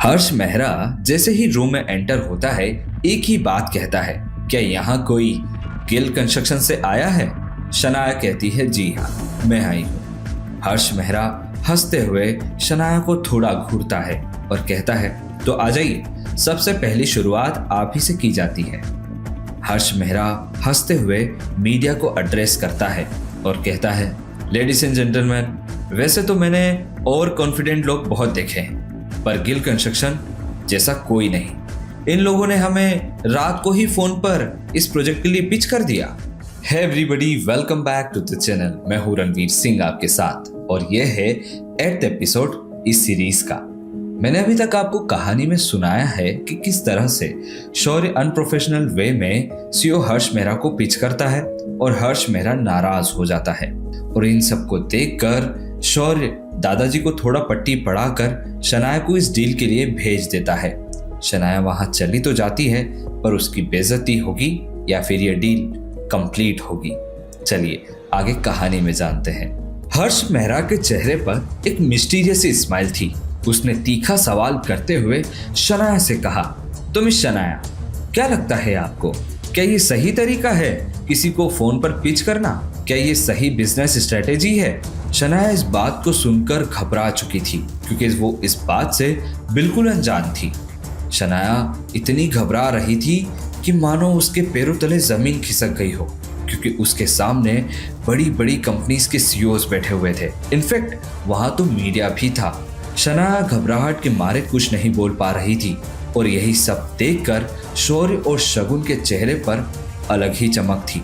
हर्ष मेहरा जैसे ही रूम में एंटर होता है एक ही बात कहता है, क्या यहाँ कोई गिल कंस्ट्रक्शन से आया है? शनाया कहती है, जी हाँ मैं आई हूँ। हर्ष मेहरा हंसते हुए शनाया को थोड़ा घूरता है और कहता है, तो आ जाइए, सबसे पहली शुरुआत आप ही से की जाती है। हर्ष मेहरा हंसते हुए मीडिया को एड्रेस करता है और कहता है, लेडीज एंड जेंटलमैन, वैसे तो मैंने और कॉन्फिडेंट लोग बहुत देखे हैं, पर गिल कंस्ट्रक्शन जैसा कोई नहीं। इन लोगों ने हमें रात को ही फोन पर इस प्रोजेक्ट के लिए पिच कर दिया। Hey everybody, welcome back to the channel. मैं हूं रणवीर सिंह आपके साथ और यह है 8th एपिसोड इस सीरीज का। मैंने अभी तक आपको कहानी में सुनाया है कि किस तरह से शौर्य अनप्रोफेशनल वे में सीईओ हर्ष मेहरा को पिच करता है और हर्ष मेहरा नाराज हो जाता है। और इन सबको देखकर शौर्य दादाजी को थोड़ा पट्टी पढ़ाकर शनाया को इस डील के लिए भेज देता है। शनाया वहां चली तो जाती है, पर उसकी बेइज्जती होगी या फिर यह डील कंप्लीट होगी। चलिए आगे कहानी में जानते हैं। हर्ष मेहरा के चेहरे पर एक मिस्टीरियस स्माइल थी। उसने तीखा सवाल करते हुए शनाया से कहा, तो मिस शनाया, क्या लगता है आपको, क्या ये सही तरीका है किसी को फोन पर पिच करना? क्या ये सही बिजनेस स्ट्रेटेजी है? शनाया इस बात को सुनकर घबरा चुकी थी, क्योंकि वो इस बात से बिल्कुल अनजान थी। शनाया इतनी घबरा रही थी कि मानो उसके पैरों तले जमीन खिसक गई हो, क्योंकि उसके सामने बड़ी बड़ी कंपनीज के सीईओज बैठे हुए थे। इनफैक्ट वहां तो मीडिया भी था। शनाया घबराहट के मारे कुछ नहीं बोल पा रही थी और यही सब देखकर शौर्य और शगुन के चेहरे पर अलग ही चमक थी।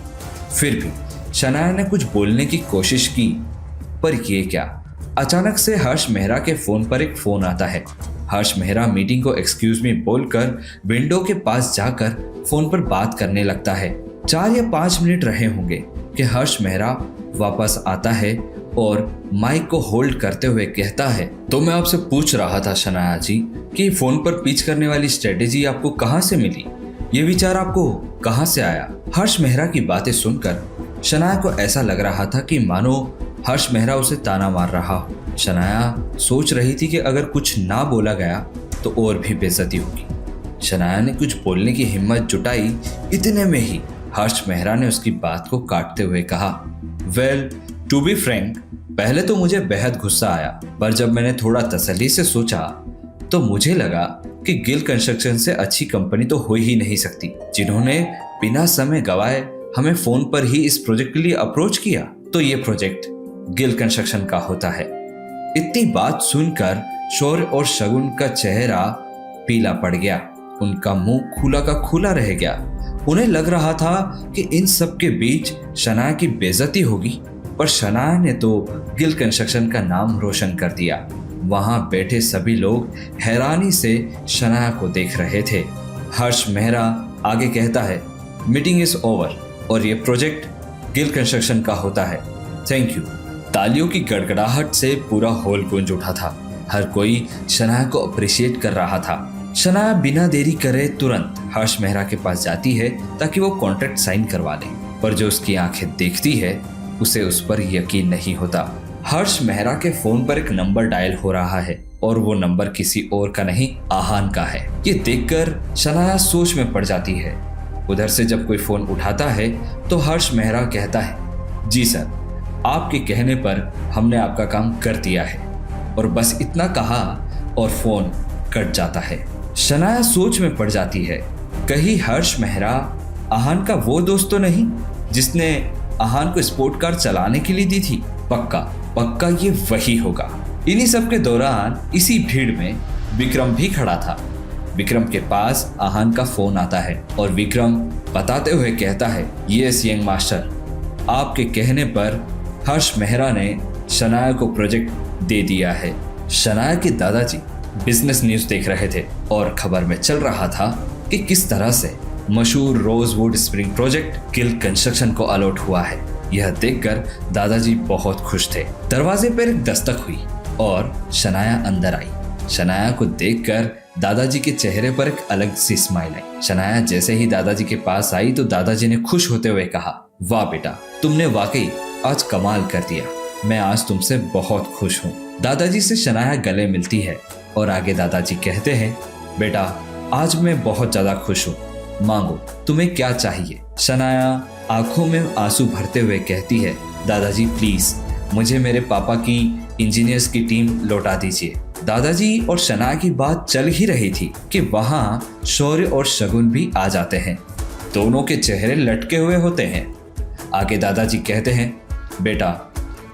फिर भी शनाया ने कुछ बोलने की कोशिश की, पर ये क्या, अचानक से हर्ष मेहरा के फोन पर एक फोन आता है। हर्ष मेहरा मीटिंग को एक्सक्यूज मी बोलकर विंडो के पास जाकर फोन पर बात करने लगता है। 4 या 5 मिनट रहे होंगे कि हर्ष मेहरा वापस आता है और माइक को होल्ड करते हुए कहता है, तो मैं आपसे पूछ रहा था शनाया जी कि फोन पर पिच करने वाली स्ट्रेटेजी आपको कहाँ से मिली? ये विचार आपको कहाँ से आया? हर्ष मेहरा की बातें सुनकर शनाया को ऐसा लग रहा था कि मानो हर्ष मेहरा उसे ताना मार रहा हो। शनाया सोच रही थी कि अगर कुछ ना बोला गया तो और भी बेइज्जती होगी। शनाया ने कुछ बोलने की हिम्मत जुटाई, इतने में ही हर्ष मेहरा ने उसकी बात को काटते हुए कहा, वेल टू बी फ्रैंक, पहले तो मुझे बेहद गुस्सा आया, पर जब मैंने थोड़ा तसल्ली से सोचा तो मुझे लगा कि गिल कंस्ट्रक्शन से अच्छी कंपनी तो हो ही नहीं सकती, जिन्होंने बिना समय गवाए हमें फोन पर ही इस प्रोजेक्ट के लिए अप्रोच किया। तो ये प्रोजेक्ट गिल कंस्ट्रक्शन का होता है। इतनी बात सुनकर शौर्य और शगुन का चेहरा पीला पड़ गया। उनका मुंह खुला का खुला रह गया। उन्हें लग रहा था कि इन सब के बीच शनाया की बेइज्जती होगी, पर शनाया ने तो गिल कंस्ट्रक्शन का नाम रोशन कर दिया। वहां बैठे सभी लोग हैरानी से शनाया को देख रहे थे। हर्ष मेहरा आगे कहता है, मीटिंग इज ओवर और ये प्रोजेक्ट गिल कंस्ट्रक्शन का होता है। Thank you. तालियों की गड़गड़ाहट से पूरा हॉल गूंज उठा था। हर कोई शनाया को अप्रिशिएट कर रहा था। शनाया बिना देरी करे तुरंत हर्ष मेहरा के पास जाती है ताकि वो कॉन्ट्रैक्ट साइन करवा ले, पर जो उसकी आंखें देखती है उसे उस पर यकीन नहीं होता। हर्ष मेहरा के फोन पर एक नंबर डायल हो रहा है और वो नंबर किसी और का नहीं, आहान का है। ये देखकर शनाया सोच में पड़ जाती है। उधर से जब कोई फोन उठाता है तो हर्ष मेहरा कहता है, जी सर, आपके कहने पर हमने आपका काम कर दिया है, और बस इतना कहा और फोन कट जाता है। शनाया सोच में पड़ जाती है, कहीं हर्ष मेहरा आहान का वो दोस्त तो नहीं जिसने आहान को स्पोर्ट कार चलाने के लिए दी थी? पक्का ये वही होगा। इन्हीं सब के दौरान इसी भीड़ में विक्रम भी खड़ा था। विक्रम के पास आहान का फोन आता है और विक्रम बताते हुए कहता है, यस यंग मास्टर, आपके कहने पर हर्ष मेहरा ने शनाया को प्रोजेक्ट दे दिया है। शनाया के दादाजी बिजनेस न्यूज देख रहे थे और खबर में चल रहा था कि किस तरह से मशहूर rosewood spring project Gill construction को अलॉट हुआ है। यह देखकर दादाजी बहुत खुश थे। दरवाजे पर एक दस्तक हुई और शनाया अंदर आई। शनाया को देखकर दादाजी के चेहरे पर एक अलग सी स्माइल आई। शनाया जैसे ही दादाजी के पास आई तो दादाजी ने खुश होते हुए कहा, वाह बेटा, तुमने वाकई आज कमाल कर दिया। मैं आज तुमसे बहुत खुश हूँ। दादाजी से शनाया गले मिलती है और आगे दादाजी कहते हैं, बेटा आज मैं बहुत ज्यादा खुश हूँ, मांगो तुम्हें क्या चाहिए। शनाया आंखों में आंसू भरते हुए कहती है, दादाजी प्लीज मुझे मेरे पापा की इंजीनियर्स की टीम लौटा दीजिए। दादाजी और शनाया की बात चल ही रही थी कि वहां शौर्य और शगुन भी आ जाते हैं। दोनों के चेहरे लटके हुए होते हैं। आगे दादाजी कहते हैं, बेटा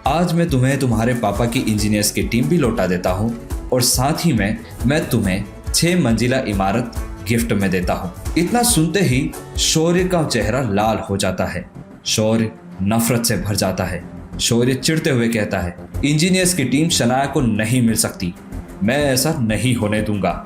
आज मैं तुम्हें तुम्हारे पापा की इंजीनियर्स की टीम भी लौटा देता हूँ और साथ ही में मैं तुम्हें 6 मंजिला इमारत गिफ्ट में देता हूँ। इतना सुनते ही शौर्य का चेहरा लाल हो जाता है। शौर्य नफरत से भर जाता है। शौर्य चिढ़ते हुए कहता है, इंजीनियर्स की टीम शनाया को नहीं मिल सकती, मैं ऐसा नहीं होने दूंगा,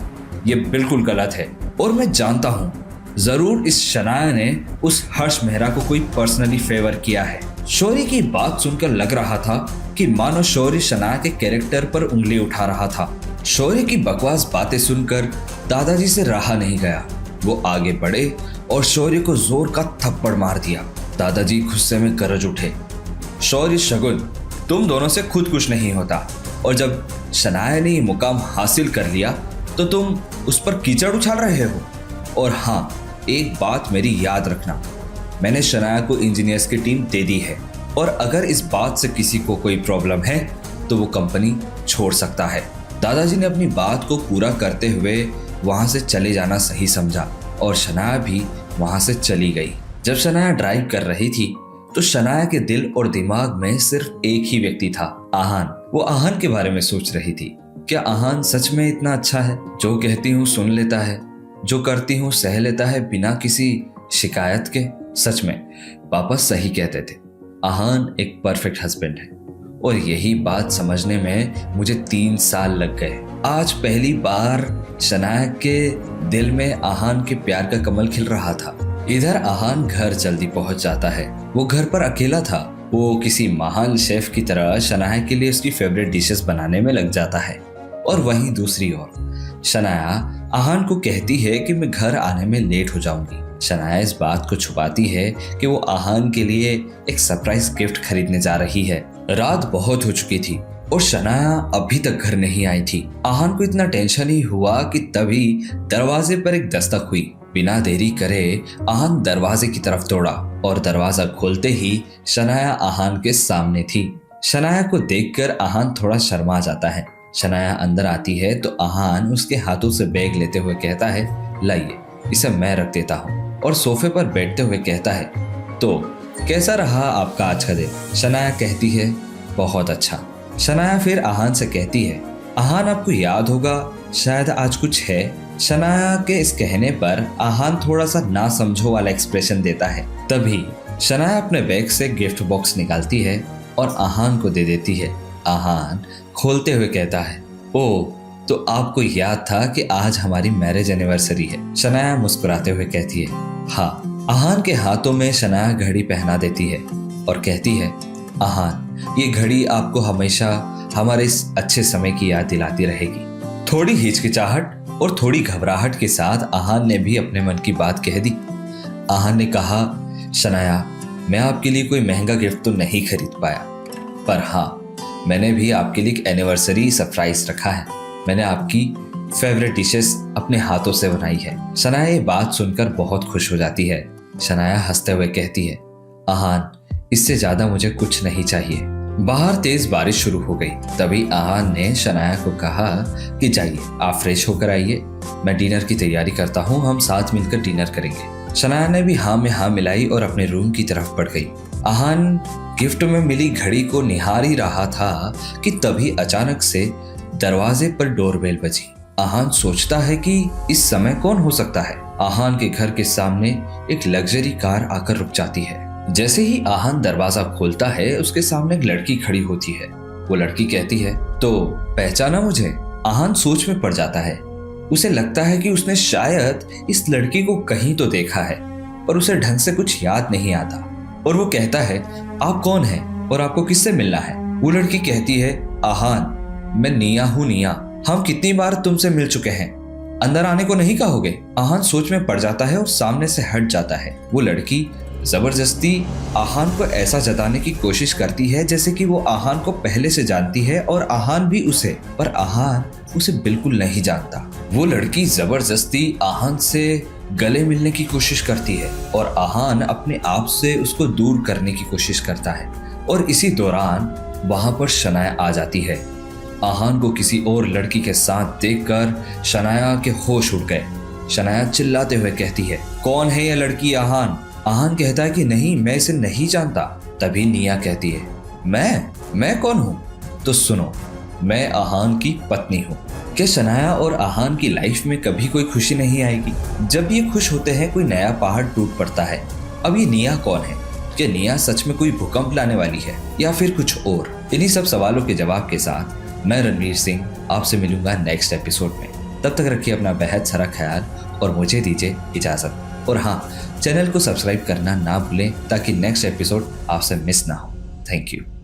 ये बिल्कुल गलत है। और मैं जानता हूँ जरूर इस शनाया ने उस हर्ष मेहरा को कोई पर्सनली फेवर किया है। शौर्य की बात सुनकर लग रहा था कि मानो शौर्य शनाया के कैरेक्टर पर उंगली उठा रहा था। शौर्य की बकवास बातें सुनकर दादाजी से रहा नहीं गया। वो आगे बढ़े और शौर्य को जोर का थप्पड़ मार दिया। दादाजी गुस्से में गरज उठे, शौर्य शगुन तुम दोनों से खुद कुछ नहीं होता, और जब शनाया ने ये मुकाम हासिल कर लिया तो तुम उस पर कीचड़ उछाल रहे हो। और हाँ, एक बात मेरी याद रखना, मैंने शनाया को इंजीनियर्स की टीम दे दी है और अगर इस बात से किसी को कोई प्रॉब्लम है तो वो कंपनी छोड़ सकता है। दादाजी ने अपनी बात को पूरा करते हुए वहां से चले जाना सही समझा और शनाया भी वहां से चली गई। जब शनाया ड्राइव कर रही थी तो शनाया के दिल और दिमाग में सिर्फ एक ही व्यक्ति था, आहान। वो आहान के बारे में सोच रही थी, क्या आहान सच में इतना अच्छा है? जो कहती हूँ सुन लेता है, जो करती हूँ सह लेता है बिना किसी शिकायत के। सच में पापा सही कहते थे, आहान एक परफेक्ट हस्बैंड है। और यही बात समझने में मुझे 3 साल लग गए। आज पहली बार शनाया के दिल में आहान के प्यार का कमल खिल रहा था। इधर आहान घर जल्दी पहुंच जाता है। वो घर पर अकेला था। वो किसी महान शेफ की तरह शनाया के लिए उसकी फेवरेट डिशेस बनाने में लग जाता है। और वहीं दूसरी ओर शनाया आहान को कहती है कि मैं घर आने में लेट हो जाऊंगी। शनाया इस बात को छुपाती है कि वो आहान के लिए एक सरप्राइज गिफ्ट खरीदने जा रही है। रात बहुत हो चुकी थी और शनाया अभी तक घर नहीं आई थी। आहान को इतना टेंशन ही हुआ कि तभी दरवाजे पर एक दस्तक हुई। बिना देरी करे आहान दरवाजे की तरफ दौड़ा और दरवाजा खोलते ही शनाया आहान के सामने थी। शनाया को देखकर आहान थोड़ा शर्मा जाता है। शनाया अंदर आती है तो आहान उसके हाथों से बैग लेते हुए कहता है, लाइए इसे मैं रख देता हूँ। और सोफे पर बैठते हुए कहता है, तो कैसा रहा आपका आज का दिन? शनाया कहती है, बहुत अच्छा। शनाया फिर आहान से कहती है, आहान आपको याद होगा शायद आज कुछ है। शनाया के इस कहने पर आहान थोड़ा सा ना समझो वाला एक्सप्रेशन देता है। तभी शनाया अपने बैग से गिफ्ट बॉक्स निकालती है और आहान को दे देती है। आहान खोलते हुए कहता है, ओ तो आपको याद था कि आज हमारी मैरिज एनिवर्सरी है। शनाया मुस्कुराते हुए कहती है, हाँ। आहान के हाथों में शनाया घड़ी पहना देती है और कहती है, आहान ये घड़ी आपको हमेशा हमारे इस अच्छे समय की याद दिलाती रहेगी। थोड़ी हिचकिचाहट और थोड़ी घबराहट के साथ आहान ने भी अपने मन की बात कह दी। आहान ने कहा, शनाया मैं आपके लिए कोई महंगा गिफ्ट तो नहीं खरीद पाया, पर हाँ मैंने भी आपके लिए एक एनिवर्सरी सरप्राइज रखा है। मैंने आपकी फेवरेट डिशेस अपने हाथों से बनाई है। शनाया ये बात सुनकर बहुत खुश हो जाती है। शनाया हंसते हुए कहती है, आहान इससे ज्यादा मुझे कुछ नहीं चाहिए। बाहर तेज बारिश शुरू हो गई। तभी आहान ने शनाया को कहा कि जाइए आप फ्रेश होकर आइए, मैं डिनर की तैयारी करता हूँ, हम साथ मिलकर डिनर करेंगे। शनाया ने भी हाँ में हाँ मिलाई और अपने रूम की तरफ बढ़ गई। आहान गिफ्ट में मिली घड़ी को निहार ही रहा था कि तभी अचानक से दरवाजे पर डोरबेल बजी। आहान सोचता है कि इस समय कौन हो सकता है। आहान के घर के सामने एक लग्जरी कार आकर रुक जाती है। जैसे ही आहान दरवाजा खोलता है उसके सामने एक लड़की खड़ी होती है। वो लड़की कहती है, तो पहचाना मुझे? आहान सोच में पड़ जाता है। उसे लगता है कि उसने शायद इस लड़की को कहीं तो देखा है पर उसे ढंग से कुछ याद नहीं आता। और वो कहता है, आप कौन हैं और आपको किससे मिलना है? वो लड़की कहती है, आहान मैं निया हूँ निया, हम कितनी बार तुमसे मिल चुके हैं, अंदर आने को नहीं कहोगे? आहान सोच में पड़ जाता है और सामने से हट जाता है। वो लड़की जबरदस्ती आहान को ऐसा जताने की कोशिश करती है जैसे कि वो आहान को पहले से जानती है और आहान भी उसे, पर आहान उसे बिल्कुल नहीं जानता। वो लड़की जबरदस्ती आहान से गले मिलने की कोशिश करती है और आहान अपने आप से उसको दूर करने की कोशिश करता है और इसी दौरान वहां पर शनाया आ जाती है। आहान को किसी और लड़की के साथ देखकर शनाया के होश उड़ गए। शनाया चिल्लाते हुए कहती है, कौन है यह लड़की आहान? आहान कहता है कि नहीं, मैं इसे नहीं जानता। तभी निया कहती है, मैं कौन हूँ? तो सुनो, मैं आहान की पत्नी हूँ। क्या शनाया और आहान की लाइफ में कभी कोई खुशी नहीं आएगी? जब ये खुश होते हैं कोई नया पहाड़ टूट पड़ता है। अब ये निया कौन है? क्या निया सच में कोई भूकंप लाने वाली है या फिर कुछ और? इन्हीं सब सवालों के जवाब के साथ मैं रणवीर सिंह आपसे मिलूंगा नेक्स्ट एपिसोड में। तब तक रखिए अपना बेहद सारा ख्याल और मुझे दीजिए इजाजत। और हाँ, चैनल को सब्सक्राइब करना ना भूलें ताकि नेक्स्ट एपिसोड आपसे मिस ना हो। Thank you.